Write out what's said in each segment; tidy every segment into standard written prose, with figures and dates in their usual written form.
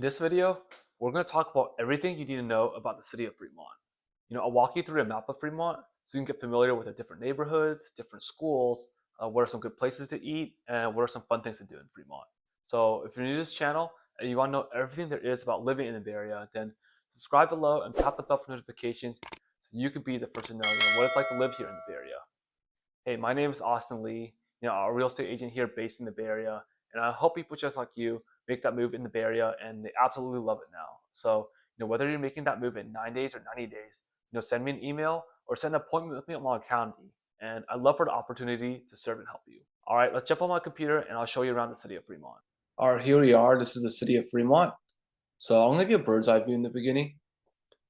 this video, we're going to talk about everything you need to know about the city of Fremont. I'll walk you through a map of Fremont so you can get familiar with the different neighborhoods, different schools, what are some good places to eat, and what are some fun things to do in Fremont. So if you're new to this channel and you want to know everything there is about living in the Bay Area, then subscribe below and tap the bell for notifications so you can be the first to know, what it's like to live here in the Bay Area. Hey, my name is Austin Lee, a real estate agent here based in the Bay Area, and I help people just like you make that move in the Bay Area, and they absolutely love it now. So, whether you're making that move in 9 days or 90 days, send me an email or set an appointment with me on my calendar, and I'd love for the opportunity to serve and help you. All right, let's jump on my computer and I'll show you around the city of Fremont. All right, here we are. This is the city of Fremont. So I'm gonna give you a bird's eye view in the beginning.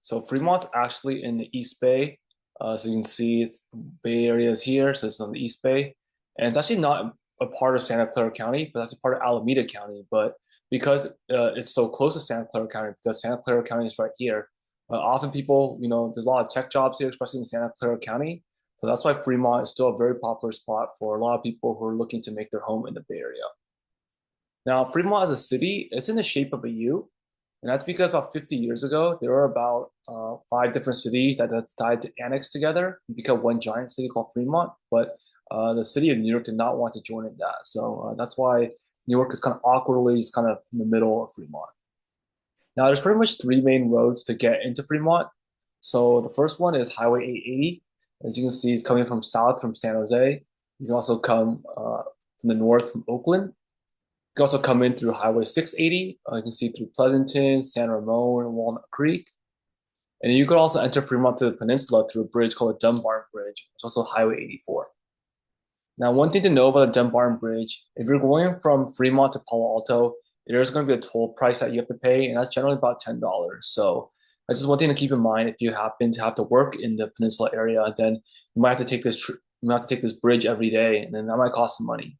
So Fremont's actually in the East Bay. So you can see it's Bay Area is here, so it's on the East Bay. And it's actually not a part of Santa Clara County, but that's a part of Alameda County. But because it's so close to Santa Clara County, because Santa Clara County is right here, often people, there's a lot of tech jobs here, especially in Santa Clara County. So that's why Fremont is still a very popular spot for a lot of people who are looking to make their home in the Bay Area. Now, Fremont as a city, it's in the shape of a U. And that's because about 50 years ago, there were about 5 different cities that decided to annex together and become one giant city called Fremont. But the city of New York did not want to join in that. So that's why New York is kind of awkwardly kind of in the middle of Fremont. Now, there's pretty much 3 main roads to get into Fremont. So the first one is Highway 880. As you can see, it's coming from south from San Jose. You can also come from the north from Oakland. You can also come in through Highway 680. You can see through Pleasanton, San Ramon, and Walnut Creek. And you can also enter Fremont to the peninsula through a bridge called the Dunbar Bridge. It's also Highway 84. Now, one thing to know about the Dunbar Bridge, if you're going from Fremont to Palo Alto, there's going to be a toll price that you have to pay, and that's generally about $10. So that's just one thing to keep in mind. If you happen to have to work in the peninsula area, then you might have to take this bridge every day, and then that might cost some money.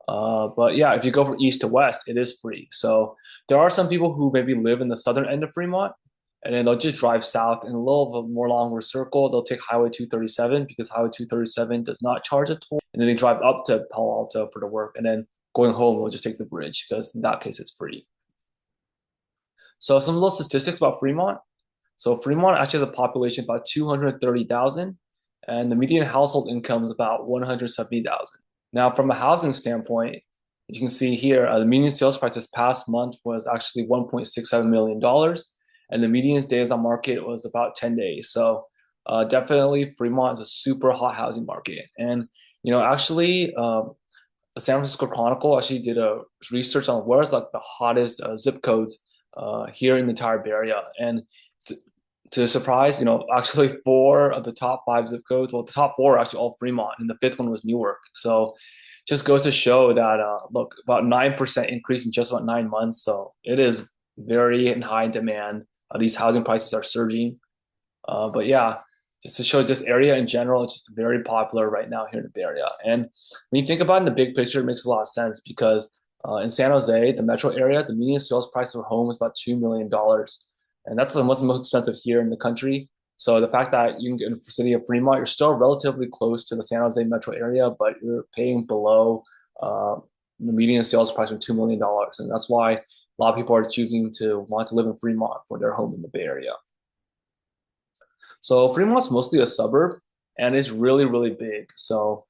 But yeah, if you go from east to west, it is free. So there are some people who maybe live in the southern end of Fremont, and then they'll just drive south in a little of a more longer circle. They'll take Highway 237 because Highway 237 does not charge a toll. And then they drive up to Palo Alto for the work. And then going home, they'll just take the bridge because in that case, it's free. So some little statistics about Fremont. So Fremont actually has a population of about 230,000, and the median household income is about 170,000. Now, from a housing standpoint, as you can see here, the median sales price this past month was actually $1.67 million, and the median days on market was about 10 days. So definitely Fremont is a super hot housing market. And, actually, the San Francisco Chronicle actually did a research on where's like the hottest zip codes here in the entire Bay Area. And to surprise, actually 4 of the top 5 zip codes, well, the top 4 are actually all Fremont, and the 5th one was Newark. So just goes to show that, look, about 9% increase in just about 9 months. So it is very in high demand. These housing prices are surging. But yeah, just to show this area in general, it's just very popular right now here in the Bay Area. And when you think about it in the big picture, it makes a lot of sense because in San Jose, the metro area, the median sales price of a home is about $2 million. And that's the most expensive here in the country. So the fact that you can get in the city of Fremont, you're still relatively close to the San Jose metro area, but you're paying below the median sales price of $2 million. And that's why a lot of people are choosing to want to live in Fremont for their home in the Bay Area. So Fremont's mostly a suburb, and it's really, really big. So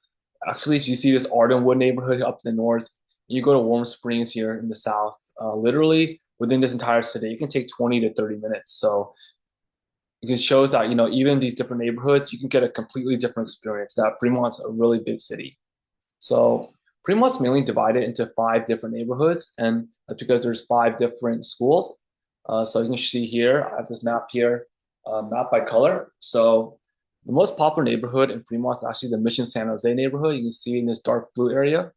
actually, if you see this Ardenwood neighborhood up in the north, you go to Warm Springs here in the south, literally within this entire city, it can take 20 to 30 minutes. So it shows that, even in these different neighborhoods, you can get a completely different experience, that Fremont's a really big city. So Fremont's mainly divided into 5 different neighborhoods, and that's because there's 5 different schools. So you can see here, I have this map here, mapped by color. So the most popular neighborhood in Fremont is actually the Mission San Jose neighborhood. You can see in this dark blue area.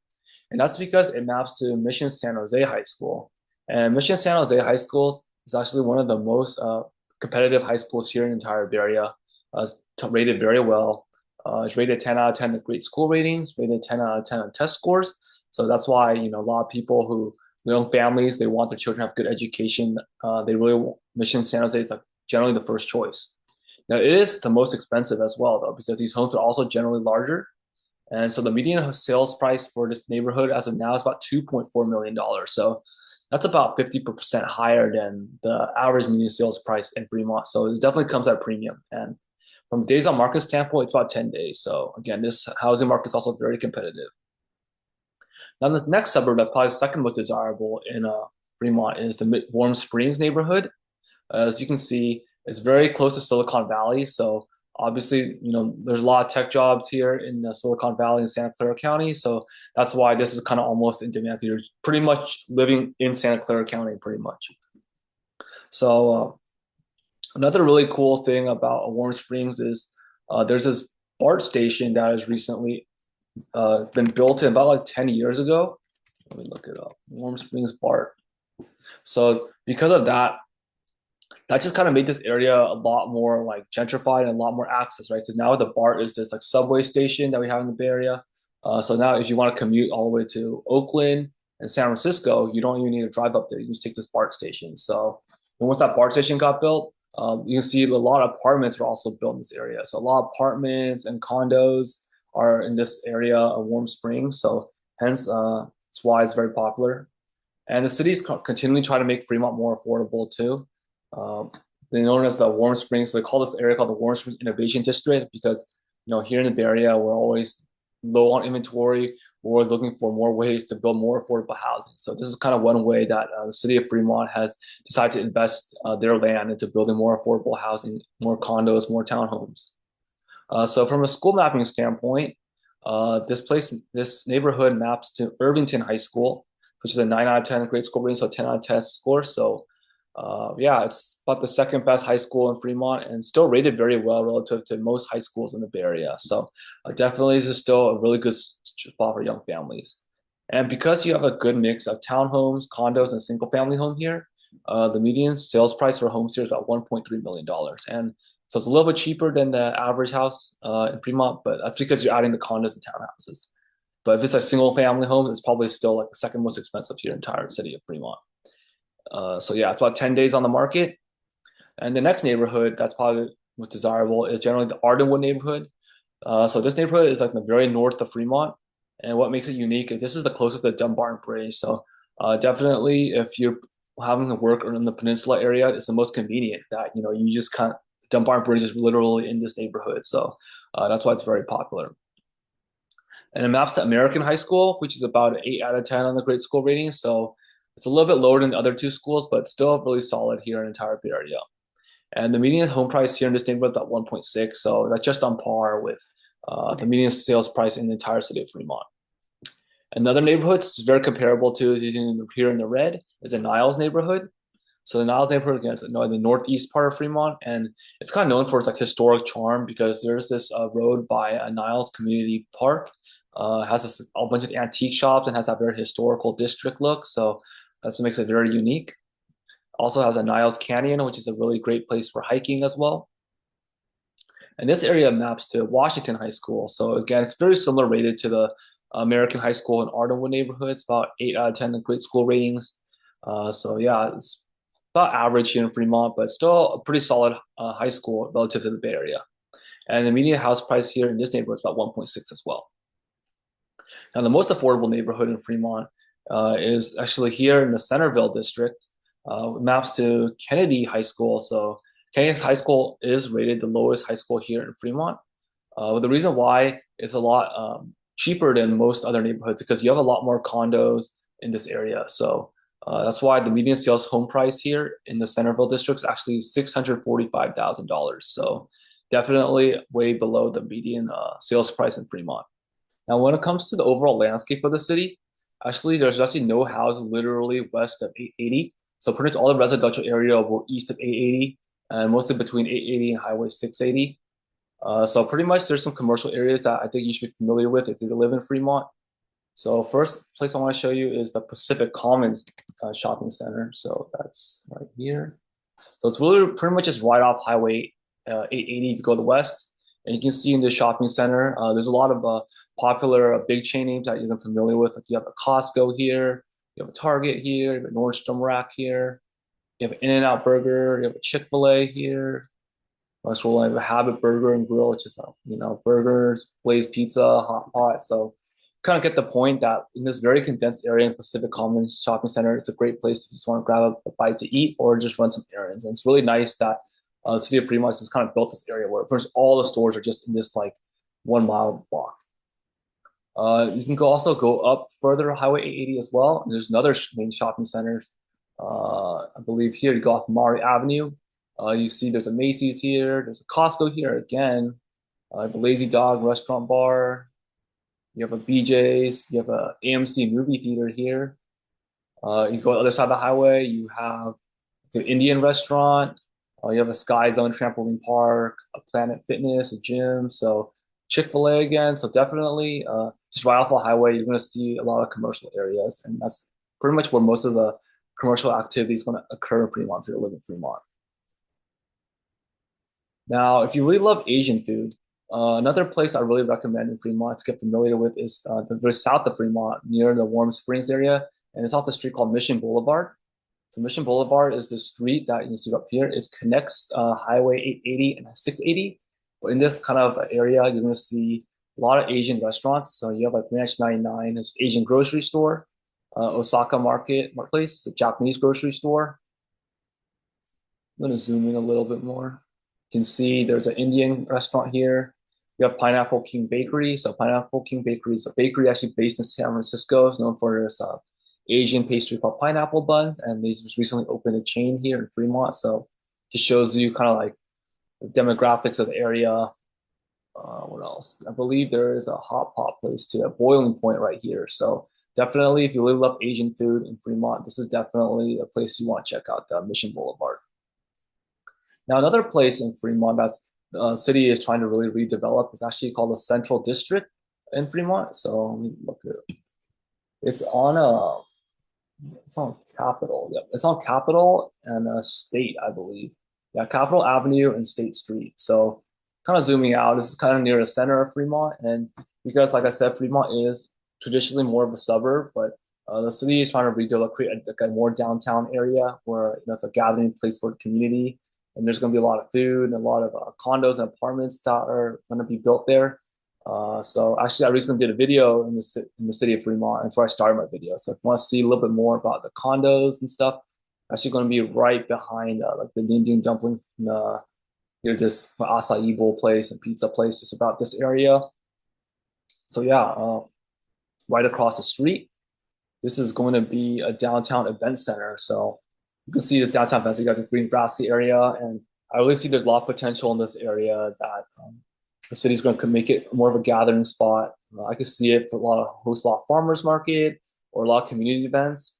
And that's because it maps to Mission San Jose High School. And Mission San Jose High School is actually one of the most competitive high schools here in the entire Bay Area. It's rated very well. It's rated 10 out of 10 in great school ratings, rated 10 out of 10 on test scores. So that's why, a lot of people who, young families, they want their children to have good education. Mission San Jose is like generally the first choice. Now, it is the most expensive as well, though, because these homes are also generally larger. And so the median sales price for this neighborhood as of now is about $2.4 million. So That's about 50% higher than the average median sales price in Fremont. So it definitely comes at a premium. And from days on market standpoint, it's about 10 days. So again, this housing market is also very competitive. Now, this next suburb that's probably the second most desirable in Fremont is the Warm Springs neighborhood. As you can see, it's very close to Silicon Valley. So obviously, there's a lot of tech jobs here in Silicon Valley and Santa Clara County. So that's why this is kind of almost in demand. You're pretty much living in Santa Clara County, pretty much. So another really cool thing about Warm Springs is there's this BART station that has recently been built in about like 10 years ago. Let me look it up. Warm Springs BART. So because of that, that just kind of made this area a lot more like gentrified and a lot more access, right? Because now the BART is this like subway station that we have in the Bay Area. So now if you want to commute all the way to Oakland and San Francisco, you don't even need to drive up there. You just take this BART station. So once that BART station got built, you can see a lot of apartments were also built in this area. So a lot of apartments and condos are in this area of Warm Springs. So hence, that's why it's very popular. And the city's continually trying to make Fremont more affordable too. Um, they're known as the Warm Springs. They call this area called the Warm Springs Innovation District because here in the Bay Area we're always low on inventory. We're looking for more ways to build more affordable housing. So this is kind of one way that the city of Fremont has decided to invest their land into building more affordable housing, more condos, more townhomes. So from a school mapping standpoint, this neighborhood maps to Irvington High School, which is a 9 out of 10 grade school rating, so 10 out of 10 score. So yeah, it's about the second best high school in Fremont and still rated very well relative to most high schools in the Bay Area. So definitely this is still a really good spot for young families. And because you have a good mix of townhomes, condos, and single family home here, the median sales price for homes here is about $1.3 million. And so it's a little bit cheaper than the average house in Fremont, but that's because you're adding the condos and townhouses. But if it's a single family home, it's probably still like the second most expensive here in the entire city of Fremont. So yeah, it's about 10 days on the market. And the next neighborhood that's probably most desirable is generally the Ardenwood neighborhood. So this neighborhood is like the very north of Fremont. And what makes it unique is this is the closest to Dunbar Bridge. So definitely if you're having to work in the peninsula area, it's the most convenient that, you just can't, Dunbar Bridge is literally in this neighborhood. So that's why it's very popular. And it maps to American High School, which is about an 8 out of 10 on the grade school rating. So it's a little bit lower than the other two schools, but still really solid here in the entire Bay Area. And the median home price here in this neighborhood is about 1.6, so that's just on par with the median sales price in the entire city of Fremont. Another neighborhood is very comparable to here in the red is the Niles neighborhood. So the Niles neighborhood, again, is the northeast part of Fremont, and it's kind of known for its like historic charm because there's this road by Niles Community Park. Has a bunch of antique shops and has that very historical district look. So that's what makes it very unique. Also has a Niles Canyon, which is a really great place for hiking as well. And this area maps to Washington High School. So again, it's very similar rated to the American High School and Ardenwood neighborhoods, about 8 out of 10 in grade school ratings. So yeah, it's about average here in Fremont, but still a pretty solid high school relative to the Bay Area. And the median house price here in this neighborhood is about 1.6 as well. Now, the most affordable neighborhood in Fremont is actually here in the Centerville district. Maps to Kennedy High School. So Kennedy High School is rated the lowest high school here in Fremont. The reason why it's a lot cheaper than most other neighborhoods because you have a lot more condos in this area. So that's why the median sales home price here in the Centerville district is actually $645,000. So definitely way below the median sales price in Fremont. Now, when it comes to the overall landscape of the city, actually, there's actually no houses literally west of 880. So pretty much all the residential area will east of 880 and mostly between 880 and Highway 680. So pretty much there's some commercial areas that I think you should be familiar with if you live in Fremont. So first place I want to show you is the Pacific Commons Shopping Center. So that's right here. So it's really pretty much just right off Highway 880 if you go to the west. And you can see in the shopping center, there's a lot of popular big chain names that you're familiar with. Like you have a Costco here, you have a Target here, you have a Nordstrom Rack here, you have an In-N-Out Burger, you have a Chick-fil-A here. Next one, we have a Habit Burger and Grill, which is burgers, Blaze Pizza, hot pot. So kind of get the point that in this very condensed area in Pacific Commons Shopping Center, it's a great place if you just want to grab a bite to eat or just run some errands. And it's really nice that the city of Fremont just kind of built this area where first all the stores are just in this like 1 mile block. You can also go up further Highway 880 as well. And there's another main shopping centers. I believe here you go off Maury Avenue. You see there's a Macy's here. There's a Costco here again. The Lazy Dog Restaurant Bar. You have a BJ's. You have a AMC movie theater here. You go to the other side of the highway. You have the Indian restaurant. You have a Sky Zone trampoline park, a Planet Fitness, a gym. So Chick-fil-A again. So definitely just right off the highway, you're going to see a lot of commercial areas. And that's pretty much where most of the commercial activity is going to occur in Fremont if you live in Fremont. Now, if you really love Asian food, another place I really recommend in Fremont to get familiar with is the very south of Fremont, near the Warm Springs area, and it's off the street called Mission Boulevard. So Mission Boulevard is the street that you see up here. It connects Highway 880 and 680. But in this kind of area, you're going to see a lot of Asian restaurants. So you have like Ranch 99, there's Asian grocery store, Osaka Marketplace, it's a Japanese grocery store. I'm going to zoom in a little bit more. You can see there's an Indian restaurant here. You have Pineapple King Bakery. So Pineapple King Bakery is a bakery actually based in San Francisco. It's known for this Asian pastry called pineapple buns, and they just recently opened a chain here in Fremont. So just shows you kind of like the demographics of the area. What else? I believe there is a hot pot place too, a Boiling Point right here. So definitely, if you really love Asian food in Fremont, this is definitely a place you want to check out, the Mission Boulevard. Now, another place in Fremont that's the city is trying to really redevelop is actually called the Central District in Fremont. So let me look at it. It's on Capitol. Yep, it's on Capitol and State, I believe. Yeah, Capitol Avenue and State Street. So kind of zooming out, this is kind of near the center of Fremont, and because, like I said, Fremont is traditionally more of a suburb, but the city is trying to redevelop, create a more downtown area where it's a gathering place for the community. And there's going to be a lot of food and a lot of condos and apartments that are going to be built there. So actually, I recently did a video in the city of Fremont. That's where I started my video. So if you want to see a little bit more about the condos and stuff, actually going to be right behind like the Ding Ding Dumpling, this acai bowl place and pizza place. It's about this area. So yeah, right across the street, this is going to be a downtown event center. So you can see this downtown event. So you got the green grassy area, and I really see there's a lot of potential in this area that the city's going to make it more of a gathering spot. I can see it for host a lot of farmers market or a lot of community events.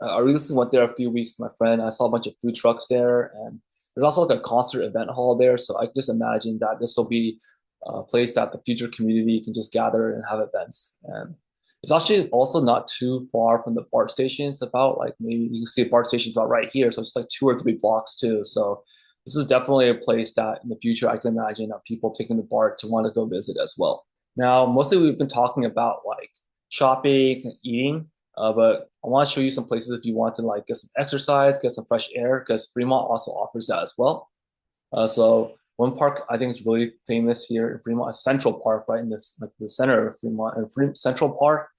I recently went there a few weeks with my friend. I saw a bunch of food trucks there, and there's also like a concert event hall there. So I can just imagine that this will be a place that the future community can just gather and have events. And it's actually also not too far from the BART station. It's about like maybe you can see the BART station's about right here. So it's like 2 or 3 blocks too. So this is definitely a place that in the future I can imagine people taking the BART to want to go visit as well. Now, mostly we've been talking about like shopping and eating, but I want to show you some places if you want to like get some exercise, get some fresh air, because Fremont also offers that as well. So one park I think is really famous here in Fremont is Central Park, right in this like the center of Fremont. And Central Park,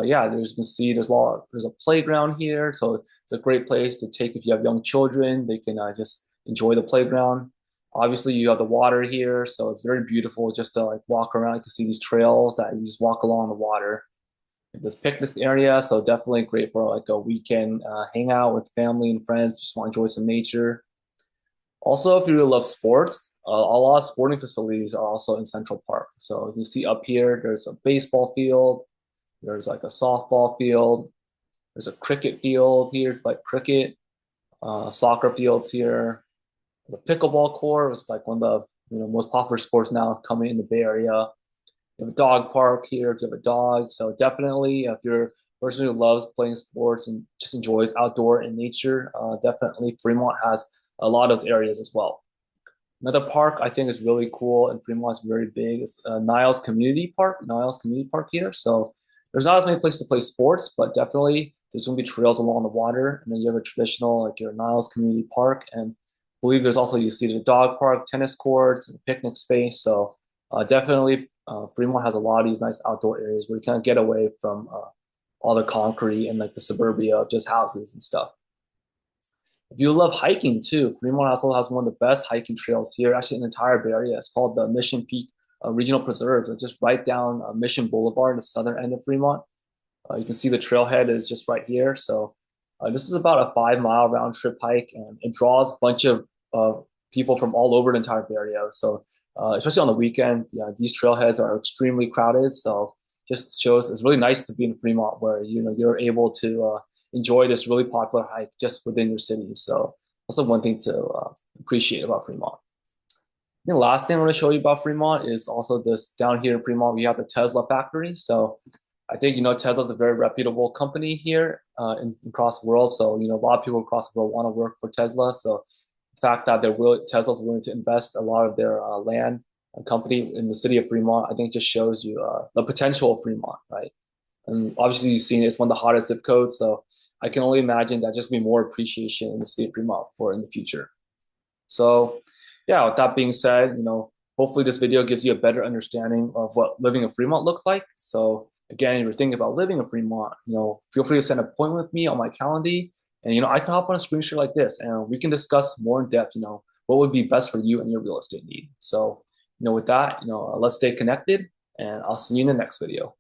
yeah, you can see there's a playground here, so it's a great place to take if you have young children. They can just enjoy the playground. Obviously, you have the water here, so it's very beautiful just to like walk around. You can see these trails that you just walk along the water. This picnic area, so definitely great for like a weekend hangout with family and friends. Just want to enjoy some nature. Also, if you really love sports, a lot of sporting facilities are also in Central Park. So you see up here, there's a baseball field, there's like a softball field, there's a cricket field here, like cricket, soccer fields here. The pickleball court is like one of the most popular sports now coming in the Bay Area. You have a dog park here if you have a dog. So definitely, if you're a person who loves playing sports and just enjoys outdoor and nature, definitely Fremont has a lot of those areas as well. Another park I think is really cool and Fremont is very big. It's Niles Community Park. Niles Community Park here. So there's not as many places to play sports, but definitely there's going to be trails along the water, and then you have a traditional like your Niles Community Park, and I believe there's also you see the dog park, tennis courts, and picnic space. So definitely Fremont has a lot of these nice outdoor areas where you kind of get away from all the concrete and like the suburbia of just houses and stuff. If you love hiking too, Fremont also has one of the best hiking trails here, actually in the entire Bay Area. It's called the Mission Peak Regional Preserves. It's just right down Mission Boulevard, the southern end of Fremont. You can see the trailhead is just right here. So this is about a 5 mile round trip hike, and it draws a bunch of people from all over the entire Bay Area. So especially on the weekend, yeah, these trailheads are extremely crowded. So just shows it's really nice to be in Fremont, where you're able to enjoy this really popular hike just within your city. So also one thing to appreciate about Fremont. The last thing I want to show you about Fremont is also this down here in Fremont, we have the Tesla factory. So I think, Tesla's a very reputable company here across the world. So, a lot of people across the world want to work for Tesla. So the fact that Tesla's willing to invest a lot of their land and company in the city of Fremont, I think just shows you the potential of Fremont, right? And obviously you've seen it's one of the hottest zip codes. So I can only imagine that just be more appreciation in the city of Fremont for in the future. So yeah, with that being said, hopefully this video gives you a better understanding of what living in Fremont looks like. So again, if you're thinking about living in Fremont, feel free to set an appointment with me on my calendar, and I can hop on a screen share like this, and we can discuss more in depth, what would be best for you and your real estate need. So, with that, let's stay connected, and I'll see you in the next video.